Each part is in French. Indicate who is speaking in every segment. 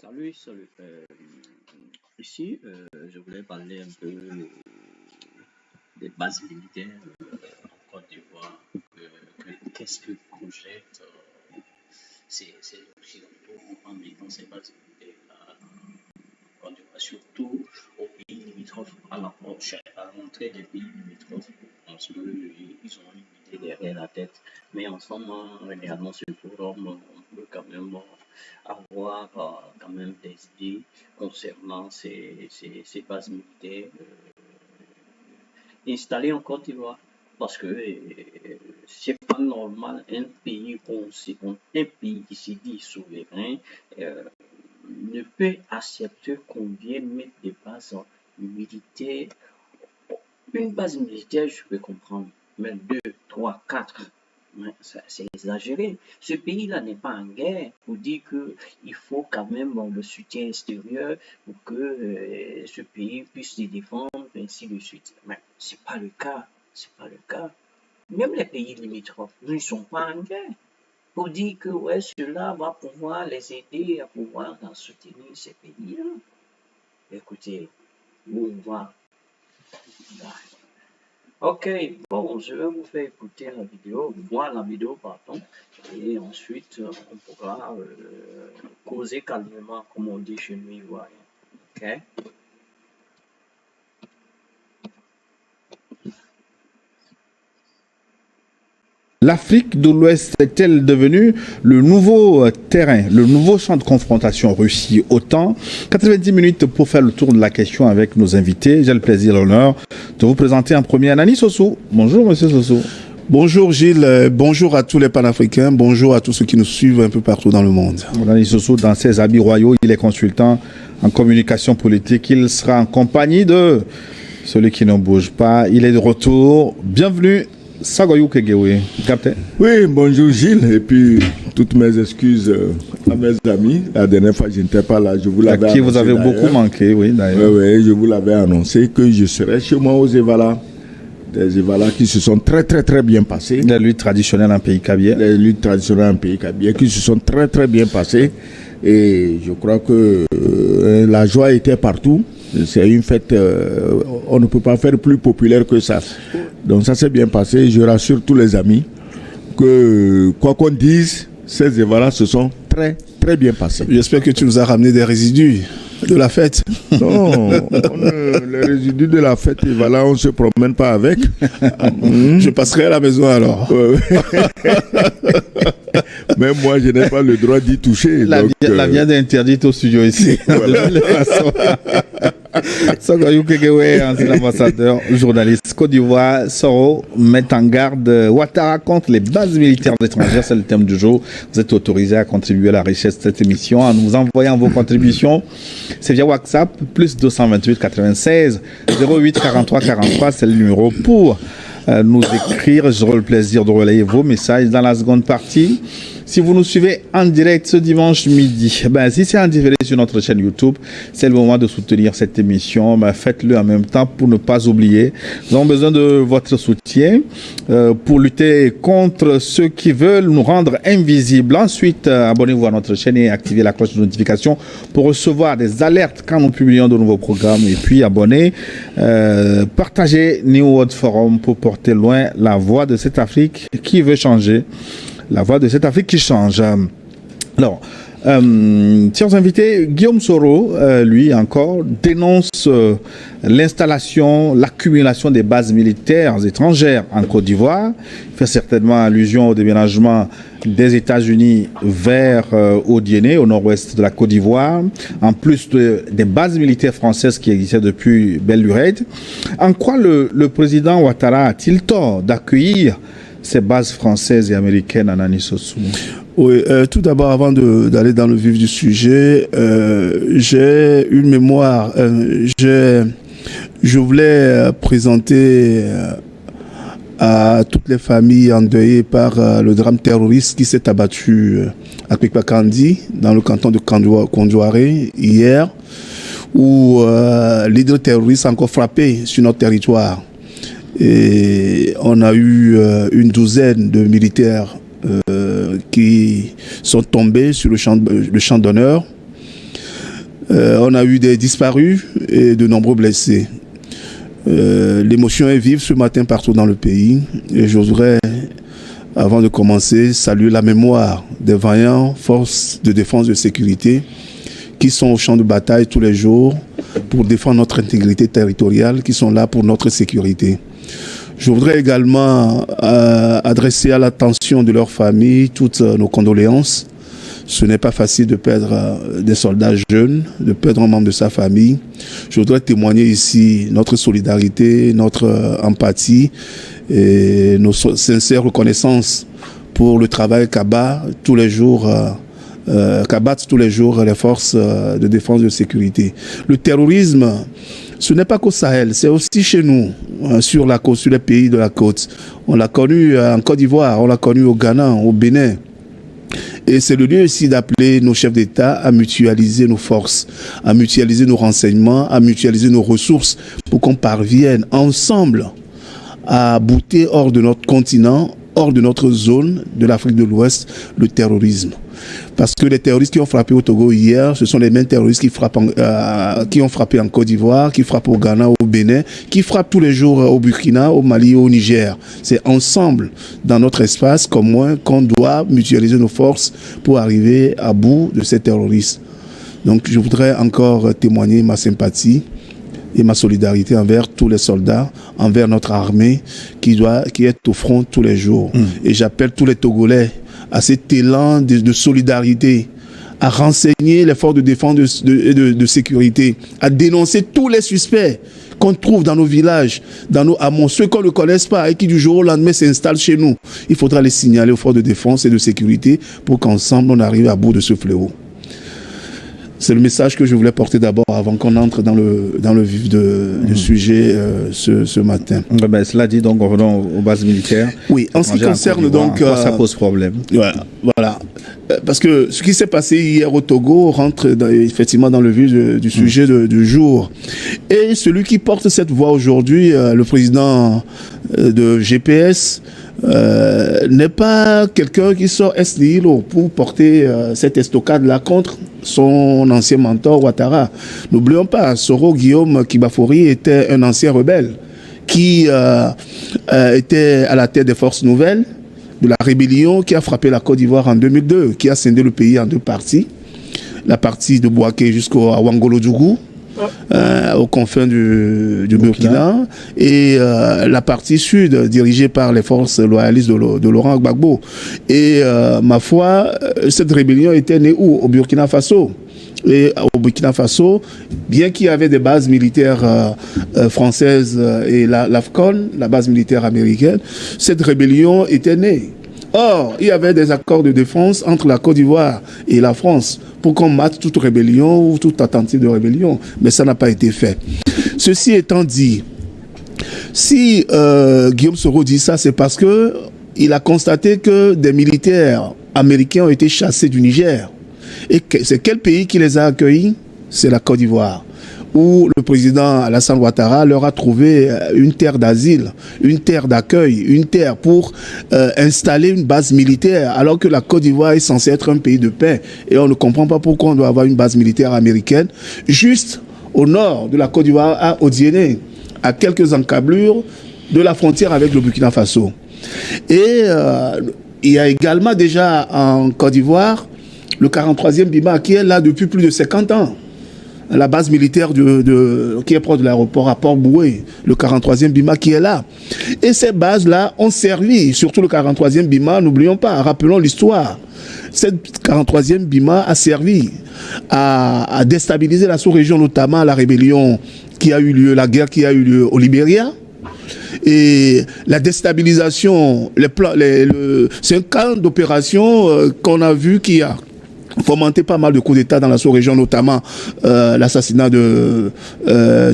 Speaker 1: Salut, salut. Ici, je voulais parler un peu des bases militaires en Côte d'Ivoire. Qu'est-ce que projettent ces Occidentaux en mettant ces bases militaires en Côte d'Ivoire, surtout aux pays limitrophes, à l'entrée des pays limitrophes, parce qu'ils ont une idée derrière la tête. Mais en ce moment, regardant ce forum, on peut quand même avoir quand même des idées concernant ces bases militaires installées en Côte d'Ivoire. Parce que c'est pas normal, un pays qui se dit souverain ne peut accepter qu'on vienne mettre des bases militaires. Une base militaire, je peux comprendre, mais 2, 3, 4. C'est exagéré. Ce pays-là n'est pas en guerre pour dire qu'il faut quand même le soutien extérieur pour que ce pays puisse se défendre, ainsi de suite. Mais ce n'est pas le cas. C'est pas le cas. Même les pays limitrophes ne sont pas en guerre pour dire que ouais, cela va pouvoir les aider à pouvoir soutenir ces pays-là. Écoutez, où on va? Ok, bon, je vais vous faire écouter la vidéo, voir la vidéo, pardon, et ensuite on pourra causer calmement, comme on dit chez nous ivoiriens. Ok?
Speaker 2: L'Afrique de l'Ouest est-elle devenue le nouveau terrain, le nouveau champ de confrontation Russie-OTAN? 90 minutes pour faire le tour de la question avec nos invités. J'ai le plaisir et l'honneur de vous présenter en premier Nani Sossou. Bonjour, monsieur Sossou.
Speaker 3: Bonjour Gilles, bonjour à tous les panafricains, bonjour à tous ceux qui nous suivent un peu partout dans le monde.
Speaker 2: Nani Sossou, dans ses habits royaux, il est consultant en communication politique. Il sera en compagnie de celui qui ne bouge pas. Il est de retour. Bienvenue. Sagoyou Kegewe, capitaine.
Speaker 3: Oui, bonjour Gilles, et puis toutes mes excuses à mes amis. La dernière fois, je n'étais pas là, je vous l'avais annoncé.
Speaker 2: À qui vous avez beaucoup manqué, oui, d'ailleurs.
Speaker 3: Oui, je vous l'avais annoncé que je serai chez moi aux Evala. Des Evala qui se sont très bien passés.
Speaker 2: Les luttes traditionnelles en pays cabier.
Speaker 3: Les luttes traditionnelles en pays cabier qui se sont très bien passées. Et je crois que la joie était partout. C'est une fête, on ne peut pas faire plus populaire que ça. Donc ça s'est bien passé. Je rassure tous les amis que, quoi qu'on dise, ces événements se sont très bien passés.
Speaker 4: J'espère que tu nous as ramené des résidus de la fête.
Speaker 3: Non, les résidus de la fête, voilà, on ne se promène pas avec.
Speaker 4: Je passerai à la maison alors.
Speaker 3: Même moi, je n'ai pas le droit d'y toucher.
Speaker 2: La viande est interdite au studio ici.
Speaker 3: Voilà.
Speaker 2: Sagoyou Kegewe, ancien ambassadeur, journaliste Côte d'Ivoire, Soro met en garde Ouattara contre les bases militaires étrangères. C'est le thème du jour. Vous êtes autorisé à contribuer à la richesse de cette émission en nous envoyant vos contributions. C'est via WhatsApp, plus 228 96 08 43 43. C'est le numéro pour nous écrire. J'aurai le plaisir de relayer vos messages dans la seconde partie. Si vous nous suivez en direct ce dimanche midi, si c'est en différé sur notre chaîne YouTube, c'est le moment de soutenir cette émission. Faites-le en même temps pour ne pas oublier. Nous avons besoin de votre soutien pour lutter contre ceux qui veulent nous rendre invisibles. Ensuite, abonnez-vous à notre chaîne et activez la cloche de notification pour recevoir des alertes quand nous publions de nouveaux programmes. Et puis, abonnez, partagez New World Forum pour porter loin la voix de cette Afrique qui veut changer. La voix de cette Afrique qui change. Alors, chers invités, Guillaume Soro, lui encore, dénonce l'installation, l'accumulation des bases militaires étrangères en Côte d'Ivoire. Il fait certainement allusion au déménagement des États-Unis vers Odiéné, au nord-ouest de la Côte d'Ivoire, en plus des bases militaires françaises qui existaient depuis belle lurette. En quoi le président Ouattara a-t-il tort d'accueillir ces bases françaises et américaines en Nani Sossou?
Speaker 4: Oui, tout d'abord, avant d'aller dans le vif du sujet, j'ai une mémoire. Je voulais présenter à toutes les familles endeuillées par le drame terroriste qui s'est abattu à Kwekpakandi, dans le canton de Kondouaré, hier, où l'hydre terroriste a encore frappé sur notre territoire. Et on a eu une douzaine de militaires qui sont tombés sur le champ d'honneur. On a eu des disparus et de nombreux blessés. L'émotion est vive ce matin partout dans le pays. Et j'oserais, avant de commencer, saluer la mémoire des vaillants forces de défense et de sécurité qui sont au champ de bataille tous les jours pour défendre notre intégrité territoriale, qui sont là pour notre sécurité. Je voudrais également adresser à l'attention de leurs familles toutes nos condoléances. Ce n'est pas facile de perdre des soldats jeunes, de perdre un membre de sa famille. Je voudrais témoigner ici notre solidarité, notre empathie et nos sincères reconnaissances pour le travail qu'abattent tous les jours les forces de défense et de sécurité. Le terrorisme, ce n'est pas qu'au Sahel, c'est aussi chez nous, sur la côte, sur les pays de la côte. On l'a connu en Côte d'Ivoire, on l'a connu au Ghana, au Bénin. Et c'est le lieu ici d'appeler nos chefs d'État à mutualiser nos forces, à mutualiser nos renseignements, à mutualiser nos ressources pour qu'on parvienne ensemble à bouter hors de notre continent, hors de notre zone de l'Afrique de l'Ouest, le terrorisme. Parce que les terroristes qui ont frappé au Togo hier, ce sont les mêmes terroristes qui ont frappé en Côte d'Ivoire, qui frappent au Ghana, au Bénin, qui frappent tous les jours au Burkina, au Mali, au Niger. C'est ensemble, dans notre espace commun, qu'on doit mutualiser nos forces pour arriver à bout de ces terroristes. Donc je voudrais encore témoigner ma sympathie et ma solidarité envers tous les soldats, envers notre armée qui est au front tous les jours. Et j'appelle tous les Togolais à cet élan de solidarité, à renseigner les forces de défense de sécurité, à dénoncer tous les suspects qu'on trouve dans nos villages, dans nos hameaux, ceux qu'on ne connaisse pas et qui du jour au lendemain s'installent chez nous. Il faudra les signaler aux forces de défense et de sécurité pour qu'ensemble on arrive à bout de ce fléau. C'est le message que je voulais porter d'abord avant qu'on entre dans le vif du sujet ce matin.
Speaker 2: Ben, cela dit, donc, revenons aux bases militaires.
Speaker 4: Oui, en ce qui concerne donc...
Speaker 2: ça pose problème.
Speaker 4: Voilà. Parce que ce qui s'est passé hier au Togo rentre effectivement dans le vif du sujet du jour. Et celui qui porte cette voix aujourd'hui, le président de GPS, n'est pas quelqu'un qui sort Est-Nilo pour porter cette estocade-là contre son ancien mentor Ouattara. N'oublions pas, Soro Guillaume Kibafori était un ancien rebelle qui était à la tête des forces nouvelles de la rébellion qui a frappé la Côte d'Ivoire en 2002, qui a scindé le pays en deux parties. La partie de Bouaké jusqu'à Wangolo-Djougou, aux confins du Burkina, et la partie sud dirigée par les forces loyalistes de Laurent Gbagbo. Et ma foi, cette rébellion était née où? Au Burkina Faso. Et au Burkina Faso, bien qu'il y avait des bases militaires françaises et l'AFCON, la base militaire américaine, cette rébellion était née. Or, il y avait des accords de défense entre la Côte d'Ivoire et la France pour qu'on mate toute rébellion ou toute tentative de rébellion, mais ça n'a pas été fait. Ceci étant dit, si Guillaume Soro dit ça, c'est parce que il a constaté que des militaires américains ont été chassés du Niger. Et c'est quel pays qui les a accueillis? C'est la Côte d'Ivoire, où le président Alassane Ouattara leur a trouvé une terre d'asile, une terre d'accueil, une terre pour installer une base militaire, alors que la Côte d'Ivoire est censée être un pays de paix. Et on ne comprend pas pourquoi on doit avoir une base militaire américaine juste au nord de la Côte d'Ivoire, à Odiéné, à quelques encablures de la frontière avec le Burkina Faso. Et il y a également déjà en Côte d'Ivoire le 43e BIMA qui est là depuis plus de 50 ans. La base militaire qui est proche de l'aéroport à Port-Boué, le 43e BIMA qui est là. Et ces bases-là ont servi, surtout le 43e BIMA, n'oublions pas, rappelons l'histoire. Cette 43e BIMA a servi à déstabiliser la sous-région, notamment la rébellion qui a eu lieu, la guerre qui a eu lieu au Libéria. Et la déstabilisation, c'est un camp d'opération qu'on a vu qui a fomenté pas mal de coups d'État dans la sous-région, notamment l'assassinat de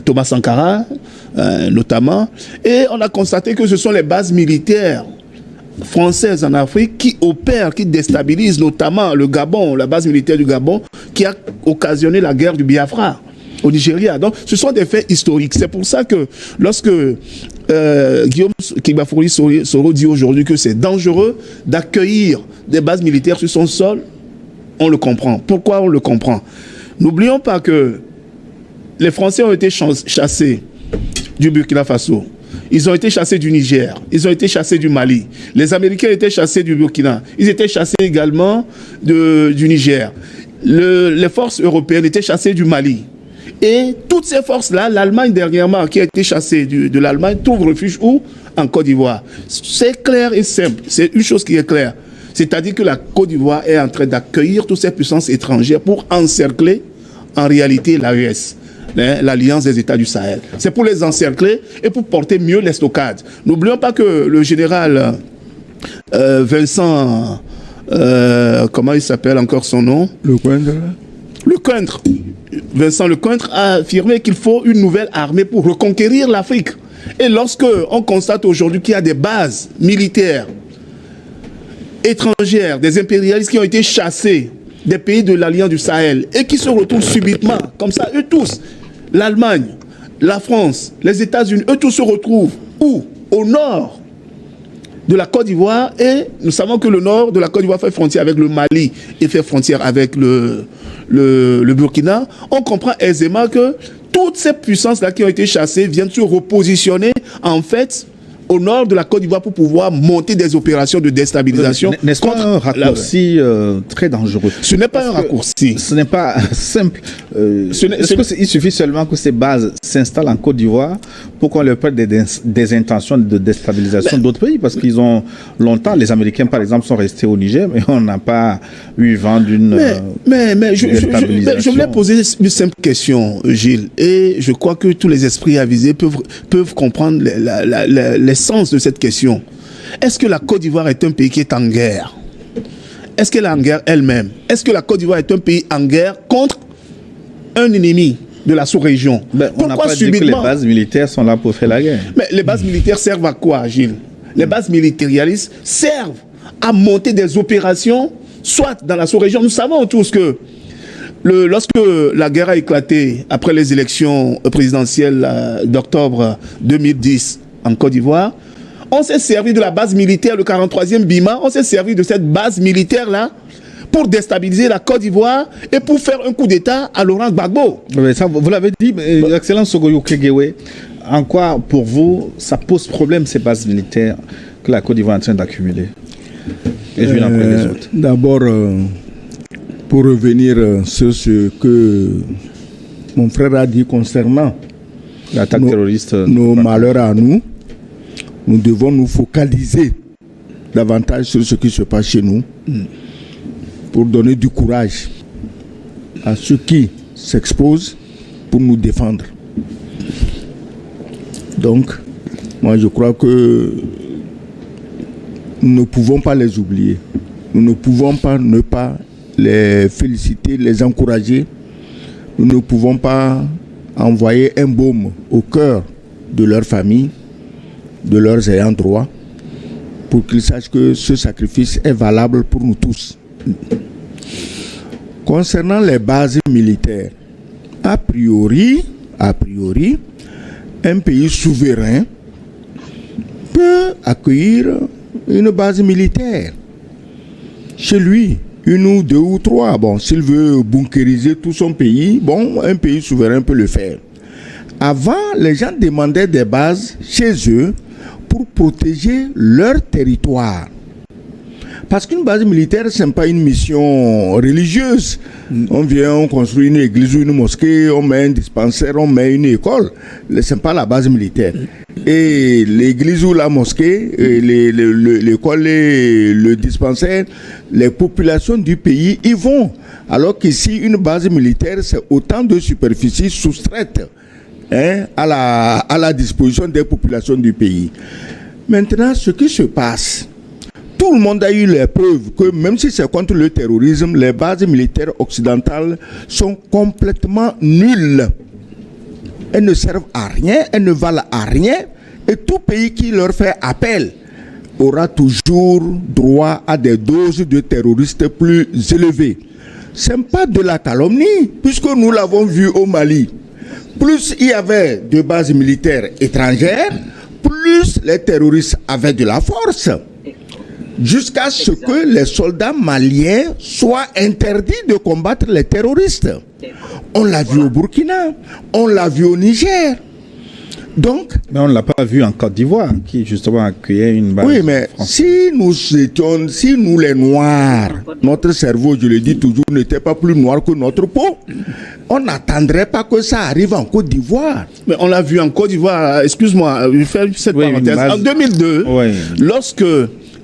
Speaker 4: Thomas Sankara, notamment. Et on a constaté que ce sont les bases militaires françaises en Afrique qui opèrent, qui déstabilisent, notamment le Gabon, la base militaire du Gabon, qui a occasionné la guerre du Biafra au Nigeria. Donc, ce sont des faits historiques. C'est pour ça que lorsque Guillaume Kibafori Soro dit aujourd'hui que c'est dangereux d'accueillir des bases militaires sur son sol, on le comprend. Pourquoi on le comprend? N'oublions pas que les Français ont été chassés du Burkina Faso. Ils ont été chassés du Niger. Ils ont été chassés du Mali. Les Américains étaient chassés du Burkina. Ils étaient chassés également du Niger. Les forces européennes étaient chassées du Mali. Et toutes ces forces-là, l'Allemagne dernièrement, qui a été chassée de l'Allemagne, trouve refuge où? En Côte d'Ivoire. C'est clair et simple. C'est une chose qui est claire. C'est-à-dire que la Côte d'Ivoire est en train d'accueillir toutes ces puissances étrangères pour encercler en réalité l'AES, l'Alliance des États du Sahel. C'est pour les encercler et pour porter mieux les stockades. N'oublions pas que le général Vincent, comment il s'appelle encore son nom? Lecointre. Vincent Lecointre a affirmé qu'il faut une nouvelle armée pour reconquérir l'Afrique. Et lorsque on constate aujourd'hui qu'il y a des bases militaires étrangères, des impérialistes qui ont été chassés des pays de l'Alliance du Sahel et qui se retrouvent subitement, comme ça, eux tous, l'Allemagne, la France, les États-Unis, eux tous se retrouvent où? Au nord de la Côte d'Ivoire, et nous savons que le nord de la Côte d'Ivoire fait frontière avec le Mali et fait frontière avec le Burkina. On comprend aisément que toutes ces puissances-là qui ont été chassées viennent se repositionner en fait au nord de la Côte d'Ivoire pour pouvoir monter des opérations de déstabilisation.
Speaker 2: N'est-ce pas un raccourci très dangereux?
Speaker 4: Ce n'est pas un raccourci.
Speaker 2: Ce n'est pas simple. Il suffit seulement que ces bases s'installent en Côte d'Ivoire pour qu'on leur prête des intentions de déstabilisation d'autres pays? Parce qu'ils ont longtemps, les Américains par exemple sont restés au Niger, mais on n'a pas eu vent d'une
Speaker 4: je voulais poser une simple question, Gilles, et je crois que tous les esprits avisés peuvent comprendre l'essence de cette question. Est-ce que la Côte d'Ivoire est un pays qui est en guerre? Est-ce qu'elle est en guerre elle-même? Est-ce que la Côte d'Ivoire est un pays en guerre contre un ennemi de la sous-région?
Speaker 2: On n'a pas dit que les bases militaires sont là pour faire la guerre.
Speaker 4: Mais les bases militaires servent à quoi, Gilles? Les bases militaristes servent à monter des opérations, soit dans la sous-région. Nous savons tous que lorsque la guerre a éclaté après les élections présidentielles d'octobre 2010 en Côte d'Ivoire, on s'est servi de la base militaire, le 43e BIMA, on s'est servi de cette base militaire-là pour déstabiliser la Côte d'Ivoire et pour faire un coup d'État à Laurent Gbagbo.
Speaker 2: Ça, vous l'avez dit, Excellence Sogoyo Kegewe, en quoi, pour vous, ça pose problème, ces bases militaires que la Côte d'Ivoire est en train d'accumuler? Et je vais en prendre les autres.
Speaker 3: D'abord, pour revenir sur ce que mon frère a dit concernant
Speaker 2: l'attaque terroriste,
Speaker 3: nos malheurs à nous, nous devons nous focaliser davantage sur ce qui se passe chez nous pour donner du courage à ceux qui s'exposent pour nous défendre. Donc, moi je crois que nous ne pouvons pas les oublier. Nous ne pouvons pas ne pas les féliciter, les encourager. Nous ne pouvons pas envoyer un baume au cœur de leur famille, de leurs ayants droit, pour qu'ils sachent que ce sacrifice est valable pour nous tous. Concernant les bases militaires, a priori, un pays souverain peut accueillir une base militaire chez lui, une ou deux ou trois. Bon, s'il veut bunkériser tout son pays, bon, un pays souverain peut le faire. Avant, les gens demandaient des bases chez eux pour protéger leur territoire. Parce qu'une base militaire, ce n'est pas une mission religieuse. On vient, on construit une église ou une mosquée, on met un dispensaire, on met une école. Ce n'est pas la base militaire. Et l'église ou la mosquée, l'école et le dispensaire, les populations du pays y vont. Alors qu'ici, une base militaire, c'est autant de superficies soustraites à la disposition des populations du pays. Maintenant, ce qui se passe, tout le monde a eu les preuves que même si c'est contre le terrorisme, les bases militaires occidentales sont complètement nulles. Elles ne servent à rien, elles ne valent à rien, et tout pays qui leur fait appel aura toujours droit à des doses de terroristes plus élevées. Ce n'est pas de la calomnie, puisque nous l'avons vu au Mali. Plus il y avait de bases militaires étrangères, plus les terroristes avaient de la force. Jusqu'à ce que les soldats maliens soient interdits de combattre les terroristes. On l'a vu au Burkina, on l'a vu au Niger. Donc,
Speaker 2: mais on ne l'a pas vu en Côte d'Ivoire, qui justement accueillait une base.
Speaker 3: Oui, mais si nous les Noirs, notre cerveau, je le dis toujours, n'était pas plus noir que notre peau, on n'attendrait pas que ça arrive en Côte d'Ivoire.
Speaker 4: Mais on l'a vu en Côte d'Ivoire, excuse-moi, je vais faire cette parenthèse. En 2002, lorsque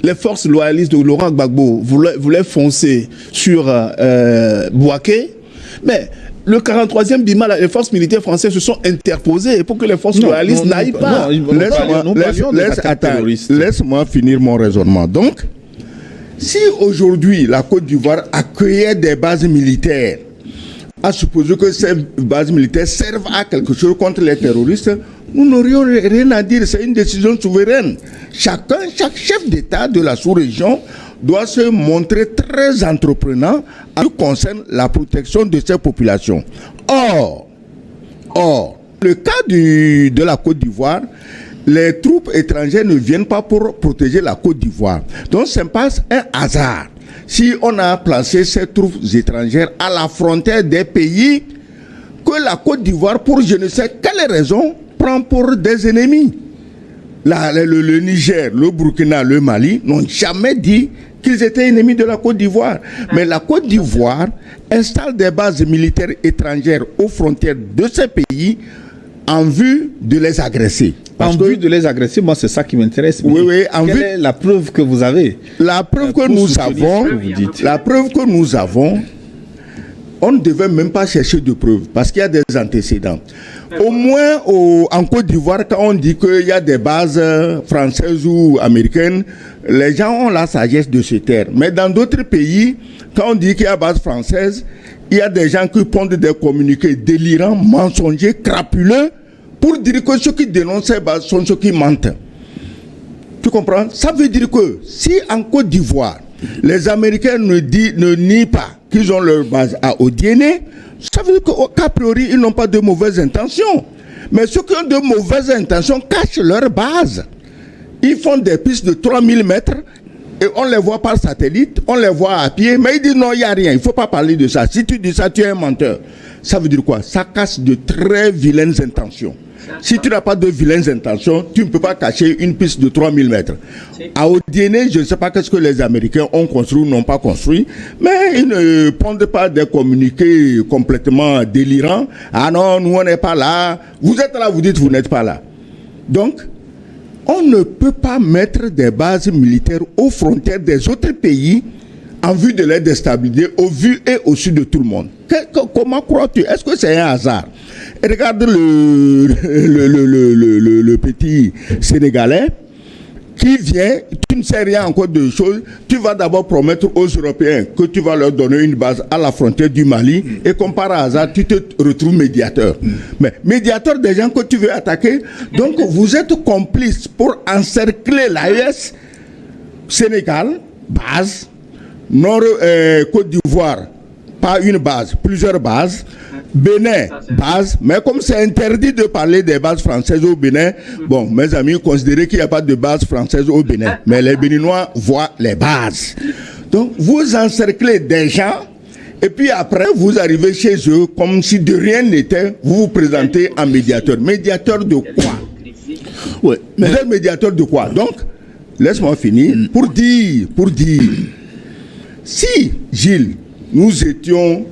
Speaker 4: les forces loyalistes de Laurent Gbagbo voulaient foncer sur Bouaké, mais le 43e Bima, les forces militaires françaises se sont interposées pour que les forces loyalistes n'aillent pas.
Speaker 3: Laisse-moi finir mon raisonnement. Donc, si aujourd'hui la Côte d'Ivoire accueillait des bases militaires, à supposer que ces bases militaires servent à quelque chose contre les terroristes, nous n'aurions rien à dire. C'est une décision souveraine. Chaque chef d'État de la sous-région doit se montrer très entreprenant en ce qui concerne la protection de ces populations. Or, le cas de la Côte d'Ivoire, les troupes étrangères ne viennent pas pour protéger la Côte d'Ivoire. Donc, ce n'est pas un hasard. Si on a placé ces troupes étrangères à la frontière des pays que la Côte d'Ivoire, pour je ne sais quelle raison, prend pour des ennemis. Le Niger, le Burkina, le Mali n'ont jamais dit qu'ils étaient ennemis de la Côte d'Ivoire. Mais la Côte d'Ivoire installe des bases militaires étrangères aux frontières de ces pays en vue de les agresser.
Speaker 2: Vue de les agresser, moi c'est ça qui m'intéresse.
Speaker 3: Oui,
Speaker 2: quelle est la preuve que vous avez?
Speaker 3: La preuve que nous avons, on ne devait même pas chercher de preuves parce qu'il y a des antécédents. Au moins en Côte d'Ivoire, quand on dit qu'il y a des bases françaises ou américaines, les gens ont la sagesse de se taire. Mais dans d'autres pays, quand on dit qu'il y a base française, il y a des gens qui pondent des communiqués délirants, mensongers, crapuleux, pour dire que ceux qui dénoncent ces bases sont ceux qui mentent. Tu comprends? Ça veut dire que si en Côte d'Ivoire, les Américains ne nient pas qu'ils ont leur base à Odiéné, ça veut dire qu'a priori, ils n'ont pas de mauvaises intentions. Mais ceux qui ont de mauvaises intentions cachent leur base. Ils font des pistes de 3000 mètres et on les voit par satellite, on les voit à pied, mais ils disent non, il n'y a rien, il ne faut pas parler de ça. Si tu dis ça, tu es un menteur. Ça veut dire quoi? Ça cache de très vilaines intentions. Si tu n'as pas de vilaines intentions, tu ne peux pas cacher une piste de 3000 mètres. À Odiéné, je ne sais pas qu'est-ce que les Américains ont construit ou n'ont pas construit, mais ils ne pondent pas des communiqués complètement délirants. Ah non, nous on n'est pas là. Vous êtes là, vous dites vous n'êtes pas là. Donc, on ne peut pas mettre des bases militaires aux frontières des autres pays en vue de les déstabiliser au vu et au su de tout le monde. Comment crois-tu? Est-ce que c'est un hasard? Et regarde le petit Sénégalais qui vient, tu ne sais rien encore de choses, tu vas d'abord promettre aux Européens que tu vas leur donner une base à la frontière du Mali et comme par hasard, tu te retrouves médiateur. Mais médiateur des gens que tu veux attaquer, donc vous êtes complices pour encercler l'AES, Sénégal, base, Côte d'Ivoire, pas une base, plusieurs bases, Bénin, base, mais comme c'est interdit de parler des bases françaises au Bénin, bon, mes amis, considérez qu'il n'y a pas de base française au Bénin, mais les Béninois voient les bases. Donc, vous encerclez des gens, et puis après, vous arrivez chez eux, comme si de rien n'était, vous vous présentez en médiateur. Médiateur de quoi? Ouais, mais... Vous êtes médiateur de quoi? Donc, laisse-moi finir, pour dire, si, Gilles, nous étions,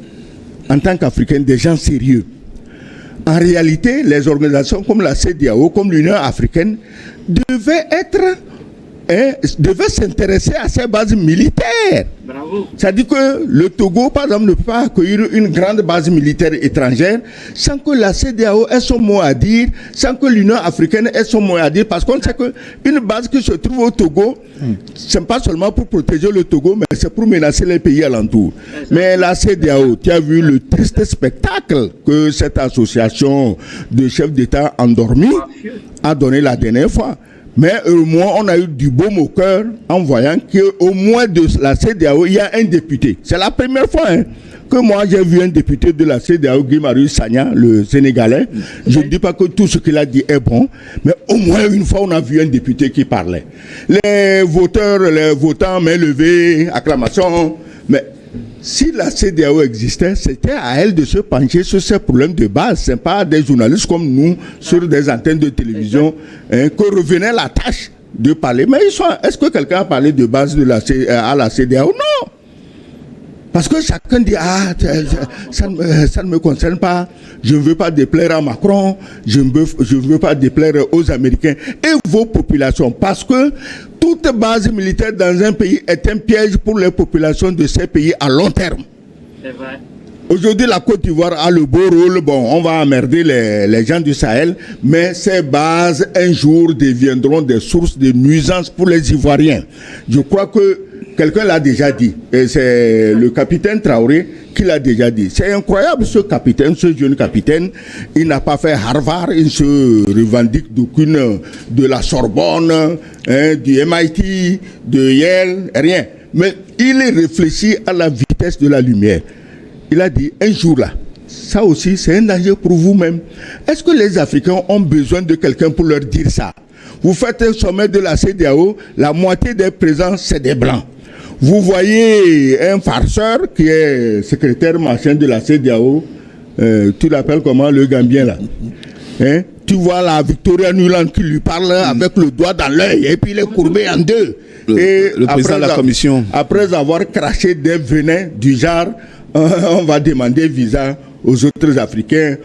Speaker 3: en tant qu'Africains, des gens sérieux, en réalité, les organisations comme la CEDEAO, comme l'Union africaine, devaient s'intéresser à ces bases militaires.
Speaker 1: Bravo.
Speaker 3: C'est-à-dire que le Togo, par exemple, ne peut pas accueillir une grande base militaire étrangère sans que la CEDEAO ait son mot à dire, sans que l'Union africaine ait son mot à dire, parce qu'on sait qu'une base qui se trouve au Togo, ce n'est pas seulement pour protéger le Togo, mais c'est pour menacer les pays alentours. Mais la CEDEAO, tu as vu le triste spectacle que cette association de chefs d'État endormis a donné la dernière fois. Mais au moins, on a eu du baume au cœur en voyant qu'au moins de la CEDEAO, il y a un député. C'est la première fois que moi, j'ai vu un député de la CEDEAO, Guy Marius Sagna, le Sénégalais. Je ne dis pas que tout ce qu'il a dit est bon, mais au moins une fois, on a vu un député qui parlait. Les votants, main levée, acclamation. Mais si la CEDEAO existait, c'était à elle de se pencher sur ces problèmes de base. Ce n'est pas à des journalistes comme nous, sur des antennes de télévision, que revenait la tâche de parler. Mais est-ce que quelqu'un a parlé de base à la CEDEAO? Non. Parce que chacun dit, ça ne me concerne pas, je ne veux pas déplaire à Macron, je ne veux pas déplaire aux Américains et vos populations. Parce que toute base militaire dans un pays est un piège pour les populations de ces pays à long terme.
Speaker 1: C'est vrai.
Speaker 3: Aujourd'hui, la Côte d'Ivoire a le beau rôle. Bon, on va emmerder les gens du Sahel, mais ces bases, un jour, deviendront des sources de nuisances pour les Ivoiriens. Je crois que quelqu'un l'a déjà dit, et c'est le capitaine Traoré qui l'a déjà dit. C'est incroyable ce capitaine, ce jeune capitaine. Il n'a pas fait Harvard, il se revendique d'aucune de la Sorbonne, du MIT, de Yale, rien. Mais il réfléchit à la vitesse de la lumière. Il a dit, un jour là, ça aussi c'est un danger pour vous-même. Est-ce que les Africains ont besoin de quelqu'un pour leur dire ça? Vous faites un sommet de la CEDEAO, la moitié des présents c'est des Blancs. Vous voyez un farceur qui est secrétaire machin de la CEDEAO, tu l'appelles comment, le Gambien là, tu vois la Victoria Nuland qui lui parle avec le doigt dans l'œil et puis il est courbé en deux.
Speaker 4: Le président de la commission.
Speaker 3: Après avoir craché des venins du genre, on va demander visa aux autres Africains.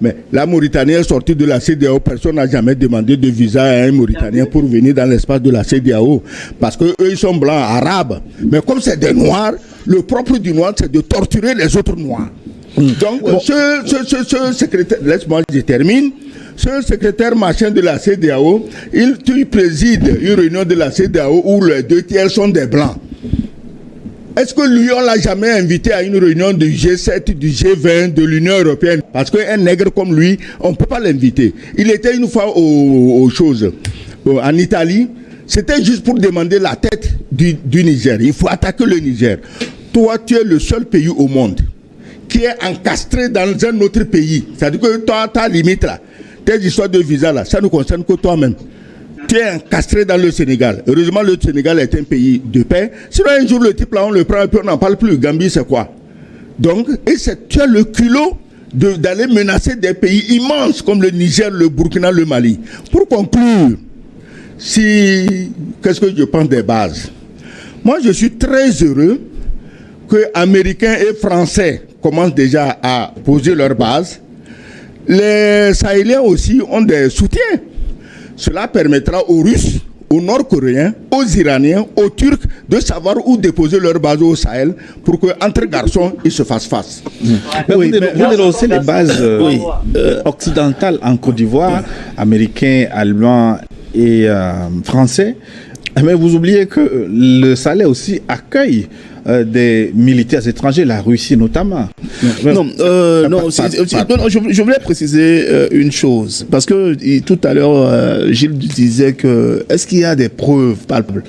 Speaker 3: Mais la Mauritanie est sortie de la CEDEAO. Personne n'a jamais demandé de visa à un Mauritanien pour venir dans l'espace de la CEDEAO. Parce qu'eux, ils sont blancs, arabes. Mais comme c'est des noirs, le propre du noir, c'est de torturer les autres noirs. Donc, ce secrétaire, laisse-moi, je termine. Ce secrétaire machin de la CEDEAO, il préside une réunion de la CEDEAO où les 2/3 sont des blancs. Est-ce que lui, on l'a jamais invité à une réunion du G7, du G20, de l'Union européenne? Parce qu'un nègre comme lui, on ne peut pas l'inviter. Il était une fois aux choses, en Italie. C'était juste pour demander la tête du Niger. Il faut attaquer le Niger. Toi, tu es le seul pays au monde qui est encastré dans un autre pays. C'est-à-dire que toi, ta limite là, tes histoires de visa là, ça ne concerne que toi-même. Tu es encastré dans le Sénégal. Heureusement, le Sénégal est un pays de paix. Sinon, un jour, le type là, on le prend et puis on n'en parle plus. Gambie, c'est quoi? Donc, tu as le culot d'aller menacer des pays immenses comme le Niger, le Burkina, le Mali. Pour conclure, qu'est-ce que je pense des bases? Moi, je suis très heureux que Américains et Français commencent déjà à poser leurs bases. Les Sahéliens aussi ont des soutiens. Cela permettra aux Russes, aux Nord-Coréens, aux Iraniens, aux Turcs de savoir où déposer leur base au Sahel pour qu'entre garçons, ils se fassent face.
Speaker 2: Vous dénoncez les bases occidentales en Côte d'Ivoire, américains, allemands et français. Mais vous oubliez que le Sahel aussi accueille des militaires étrangers, la Russie notamment.
Speaker 4: Je voulais préciser une chose, parce que tout à l'heure, Gilles disait que, est-ce qu'il y a des preuves palpables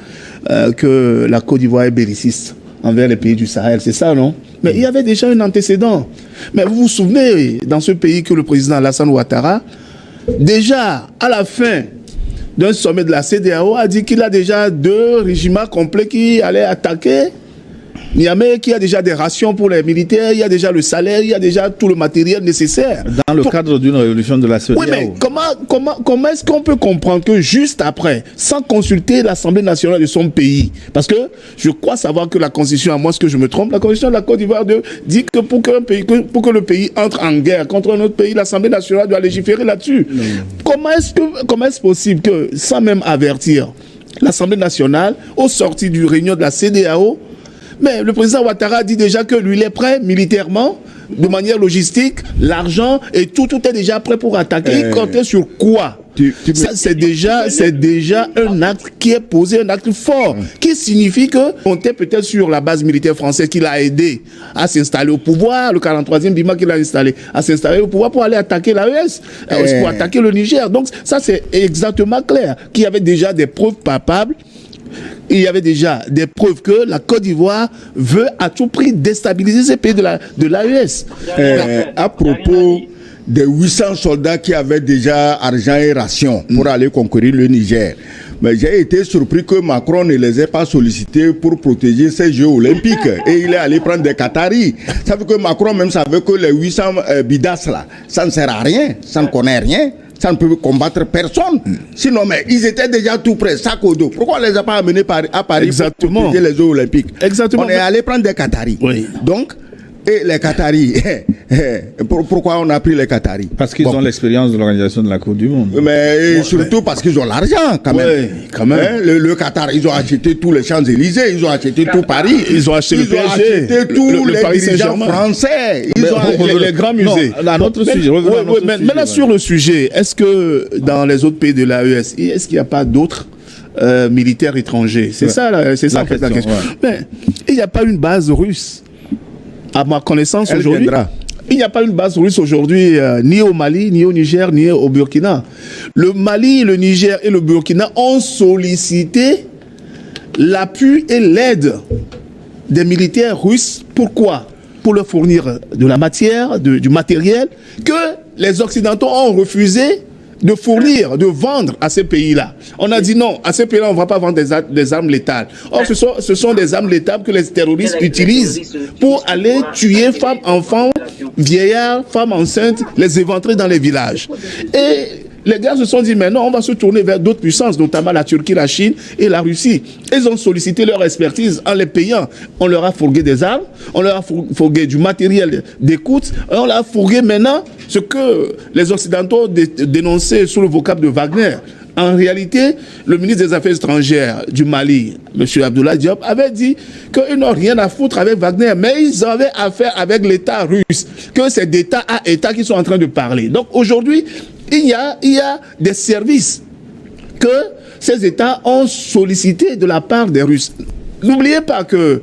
Speaker 4: que la Côte d'Ivoire est belliciste envers les pays du Sahel? C'est ça, non? Mais il y avait déjà un antécédent. Mais vous vous souvenez, dans ce pays, que le président Alassane Ouattara, déjà à la fin d'un sommet de la CEDEAO, a dit qu'il a déjà 2 régiments complets qui allaient attaquer Niamey, qu'il y a déjà des rations pour les militaires, il y a déjà le salaire, il y a déjà tout le matériel nécessaire.
Speaker 2: Dans le cadre d'une révolution de la CEDEAO.
Speaker 4: Oui, mais comment est-ce qu'on peut comprendre que juste après, sans consulter l'Assemblée nationale de son pays, parce que je crois savoir que la Constitution, à moins que je me trompe, la Constitution de la Côte d'Ivoire dit que pour que le pays entre en guerre contre un autre pays, l'Assemblée nationale doit légiférer là-dessus. Comment est-ce possible que, sans même avertir l'Assemblée nationale, au sorti du réunion de la CEDEAO, mais le président Ouattara dit déjà que lui, il est prêt militairement, de manière logistique, l'argent et tout est déjà prêt pour attaquer. Il comptait sur quoi? Ça, c'est déjà un acte qui est posé, un acte fort, qui signifie que on était peut-être sur la base militaire française qui l'a aidé à s'installer au pouvoir, le 43e Bima qui l'a installé, à s'installer au pouvoir pour aller attaquer l'AES, pour attaquer le Niger. Donc ça, c'est exactement clair, qu'il y avait déjà des preuves palpables. Il y avait déjà des preuves que la Côte d'Ivoire veut à tout prix déstabiliser ces pays de l'AES.
Speaker 3: À propos des 800 soldats qui avaient déjà argent et ration pour aller conquérir le Niger. Mais j'ai été surpris que Macron ne les ait pas sollicités pour protéger ces Jeux olympiques. Et il est allé prendre des Qataris. Ça veut dire que Macron même savait que les 800 bidas là, ça ne sert à rien, ça ne connaît rien. Ça ne peut combattre personne. Sinon, mais ils étaient déjà tout prêts, sac au dos. Pourquoi on ne les a pas amenés à Paris pour protéger les Jeux olympiques?
Speaker 4: Exactement.
Speaker 3: On est allé prendre des Qataris.
Speaker 4: Oui.
Speaker 3: Donc, et les Qataris, pourquoi on a pris les Qataris?
Speaker 2: Parce qu'ils ont l'expérience de l'organisation de la Coupe du Monde.
Speaker 3: Mais surtout parce qu'ils ont l'argent, quand même.
Speaker 4: Oui, quand même.
Speaker 3: Hein, le Qatar, ils ont acheté tous les Champs-Élysées, ils ont acheté tout Paris.
Speaker 4: Ils ont acheté le PSG,
Speaker 3: acheté tous
Speaker 4: le
Speaker 3: les
Speaker 4: Paris
Speaker 3: dirigeants
Speaker 4: Saint-Germain.
Speaker 3: Français. Ils ont
Speaker 4: les grands musées.
Speaker 2: Non, un autre sujet.
Speaker 4: Maintenant, sur le sujet, est-ce que dans les autres pays de l'AES, est-ce qu'il n'y a pas d'autres militaires étrangers? C'est ça, c'est ça en fait la question.
Speaker 2: Ouais.
Speaker 4: Mais il n'y a pas une base russe. À ma connaissance aujourd'hui, il n'y a pas une base russe aujourd'hui, ni au Mali, ni au Niger, ni au Burkina. Le Mali, le Niger et le Burkina ont sollicité l'appui et l'aide des militaires russes. Pourquoi? Pour leur fournir de la matière, du matériel, que les Occidentaux ont refusé de fournir, de vendre à ces pays-là. On a dit non, à ces pays-là, on ne va pas vendre des armes létales. Or, ce sont des armes létales que les terroristes utilisent pour aller tuer femmes, enfants, vieillards, femmes enceintes, les éventrer dans les villages. Et les gars se sont dit, mais non, on va se tourner vers d'autres puissances, notamment la Turquie, la Chine et la Russie. Ils ont sollicité leur expertise en les payant. On leur a fourgué des armes, on leur a fourgué du matériel d'écoute, et on leur a fourgué maintenant ce que les Occidentaux dénonçaient sous le vocable de Wagner. En réalité, le ministre des Affaires étrangères du Mali, M. Abdoulaye Diop, avait dit qu'ils n'ont rien à foutre avec Wagner, mais ils avaient affaire avec l'État russe, que c'est d'État à État qui sont en train de parler. Donc aujourd'hui, il y a des services que ces États ont sollicités de la part des Russes. N'oubliez pas que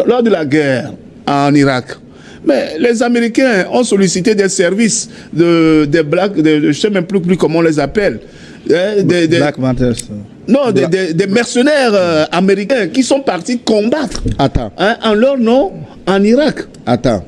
Speaker 4: lors de la guerre en Irak, mais les Américains ont sollicité des services des Black, je ne sais même plus comment on les appelle.
Speaker 2: Black Panthers.
Speaker 4: Non, des mercenaires américains qui sont partis combattre en leur nom en Irak.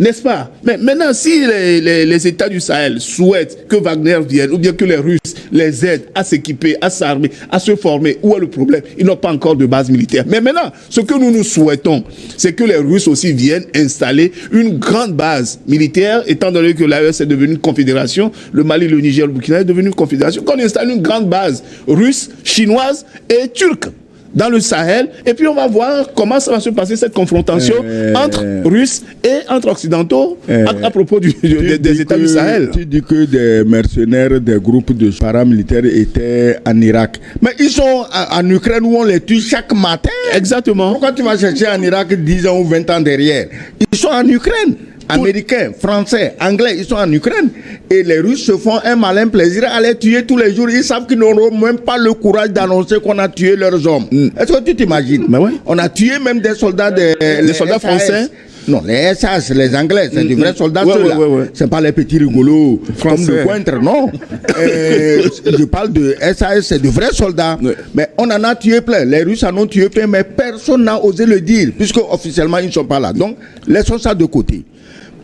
Speaker 4: N'est-ce pas? Mais maintenant, si les États du Sahel souhaitent que Wagner vienne, ou bien que les Russes les aident à s'équiper, à s'armer, à se former, où est le problème? Ils n'ont pas encore de base militaire. Mais maintenant, ce que nous souhaitons, c'est que les Russes aussi viennent installer une grande base militaire, étant donné que l'AES est devenue une confédération, le Mali, le Niger, le Burkina est devenu une confédération, qu'on installe une grande base russe, chinoise et turque dans le Sahel, et puis on va voir comment ça va se passer cette confrontation entre Russes et entre Occidentaux à propos des États du Sahel.
Speaker 3: Tu dis que des mercenaires, des groupes de paramilitaires étaient en Irak. Mais ils sont en Ukraine où on les tue chaque matin.
Speaker 4: Exactement.
Speaker 3: Pourquoi tu vas chercher en Irak 10 ans ou 20 ans derrière? Ils sont en Ukraine. Américains, Français, Anglais, ils sont en Ukraine. Et les Russes se font un malin plaisir à les tuer tous les jours. Ils savent qu'ils n'auront même pas le courage d'annoncer qu'on a tué leurs hommes. Est-ce que tu t'imagines?
Speaker 4: Ben ouais.
Speaker 3: On a tué même des soldats des
Speaker 4: soldats français.
Speaker 3: Non, les SAS, les Anglais, c'est des vrais soldats ceux-là. C'est pas les petits rigolos français. Comme de Cointre, non. Je parle de SAS, c'est de vrais soldats. Mais on en a tué plein. Les Russes en ont tué plein, mais personne n'a osé le dire, puisque officiellement ils ne sont pas là. Donc, laissons ça de côté.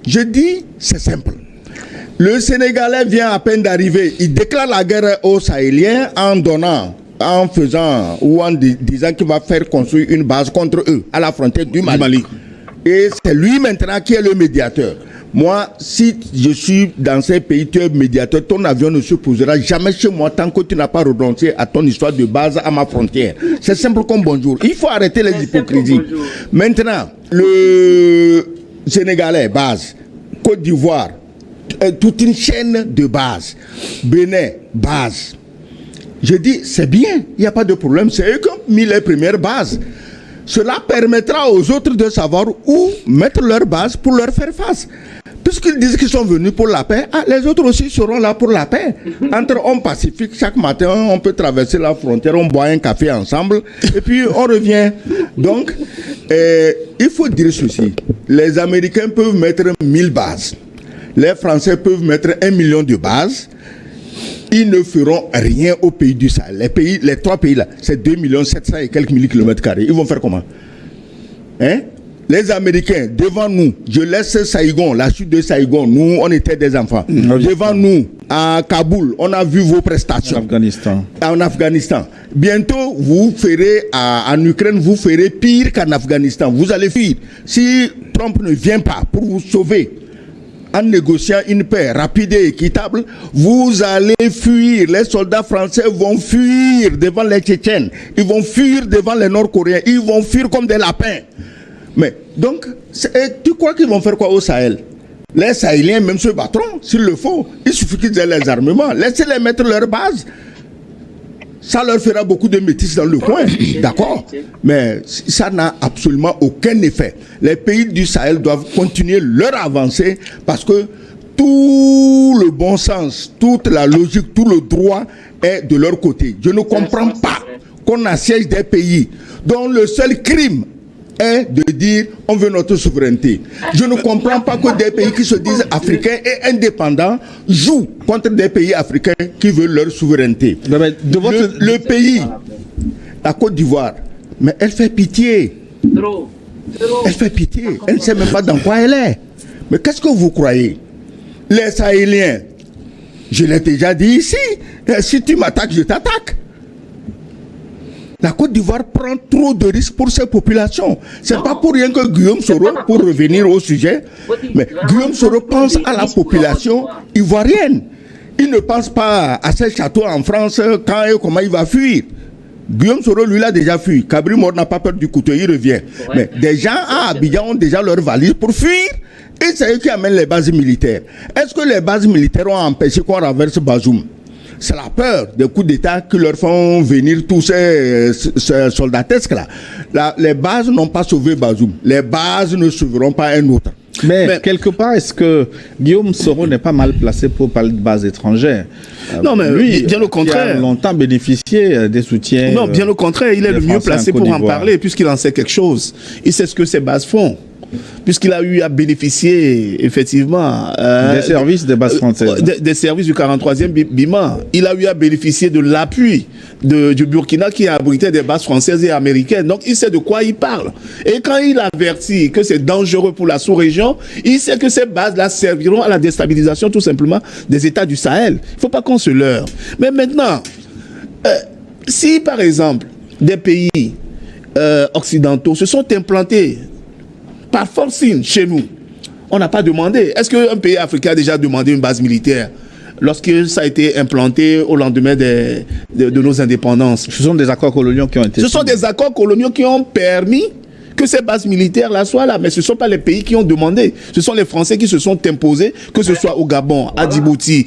Speaker 3: Je dis, c'est simple. Le Sénégalais vient à peine d'arriver. Il déclare la guerre aux Sahéliens en faisant ou en disant qu'il va faire construire une base contre eux à la frontière du Mali. Et c'est lui maintenant qui est le médiateur. Moi, si je suis dans ces pays, tu es médiateur, ton avion ne se posera jamais chez moi tant que tu n'as pas renoncé à ton histoire de base à ma frontière. C'est simple comme bonjour. Il faut arrêter les hypocrisies. Maintenant, le Sénégalais, base. Côte d'Ivoire, toute une chaîne de base. Bénin, base. Je dis, c'est bien, il n'y a pas de problème. C'est eux qui ont mis les premières bases. Cela permettra aux autres de savoir où mettre leur base pour leur faire face. Puisqu'ils disent qu'ils sont venus pour la paix, les autres aussi seront là pour la paix. Entre hommes pacifiques, chaque matin, on peut traverser la frontière, on boit un café ensemble, et puis on revient. Donc, il faut dire ceci. Les Américains peuvent mettre 1000 bases. Les Français peuvent mettre 1 million de bases. Ils ne feront rien au pays du Sahel. Les 3 pays là, c'est 2 700 000 et quelques kilomètres carrés. Ils vont faire comment? Hein? Les Américains, devant nous, je laisse Saïgon, la chute de Saïgon, nous, on était des enfants. Devant nous, à Kaboul, on a vu vos prestations. En Afghanistan. Bientôt, vous ferez, en Ukraine, vous ferez pire qu'en Afghanistan. Vous allez fuir. Si Trump ne vient pas pour vous sauver, en négociant une paix rapide et équitable, vous allez fuir. Les soldats français vont fuir devant les Tchétchènes. Ils vont fuir devant les Nord-Coréens. Ils vont fuir comme des lapins. Mais, donc, tu crois qu'ils vont faire quoi au Sahel? Les Sahéliens même se battront, s'il le faut. Il suffit qu'ils aient les armements. Laissez-les mettre leur base. Ça leur fera beaucoup de métis dans le coin, d'accord? Mais ça n'a absolument aucun effet. Les pays du Sahel doivent continuer leur avancée parce que tout le bon sens, toute la logique, tout le droit est de leur côté. Je ne comprends pas qu'on assiège des pays dont le seul crime est de dire on veut notre souveraineté. Je ne comprends pas que des pays qui se disent africains et indépendants jouent contre des pays africains qui veulent leur souveraineté. Le pays, la Côte d'Ivoire, mais elle fait pitié. Elle fait pitié. Elle ne sait même pas dans quoi elle est. Mais qu'est-ce que vous croyez? Les Sahéliens, je l'ai déjà dit ici, si tu m'attaques, je t'attaque. La Côte d'Ivoire prend trop de risques pour ses populations. C'est pas pour rien que Guillaume Soro, pour revenir au sujet, mais Guillaume Soro pense à la population ivoirienne. Il ne pense pas à ses châteaux en France, quand et comment il va fuir. Guillaume Soro, lui, l'a déjà fui. Cabri Mort n'a pas peur du couteau, il revient. Mais des gens à Abidjan ont déjà leur valise pour fuir. Et c'est eux qui amènent les bases militaires. Est-ce que les bases militaires ont empêché qu'on renverse Bazoum? C'est la peur des coups d'État qui leur font venir tous ces soldatesques-là. Les bases n'ont pas sauvé Bazoum. Les bases ne sauveront pas un autre.
Speaker 2: Mais quelque part, est-ce que Guillaume Soro n'est pas mal placé pour parler de bases étrangères?
Speaker 4: Non, mais lui, bien au contraire.
Speaker 2: Il a longtemps bénéficié des soutiens.
Speaker 4: Non, bien au contraire, il est le mieux placé pour en parler, puisqu'il en sait quelque chose. Il sait ce que ces bases font. Puisqu'il a eu à bénéficier, effectivement...
Speaker 2: des services des bases françaises.
Speaker 4: Des services du 43e BIMA. Il a eu à bénéficier de l'appui du Burkina qui a abrité des bases françaises et américaines. Donc, il sait de quoi il parle. Et quand il avertit que c'est dangereux pour la sous-région, il sait que ces bases-là serviront à la déstabilisation, tout simplement, des États du Sahel. Il ne faut pas qu'on se leurre. Mais maintenant, si, par exemple, des pays occidentaux se sont implantés par forcing chez nous, on n'a pas demandé. Est-ce qu'un pays africain a déjà demandé une base militaire lorsque ça a été implanté au lendemain de nos indépendances?
Speaker 2: Ce sont des accords coloniaux qui ont été...
Speaker 4: Ce sont des accords coloniaux qui ont permis que ces bases militaires-là soient là. Mais ce ne sont pas les pays qui ont demandé. Ce sont les Français qui se sont imposés, que ce soit au Gabon, à Djibouti,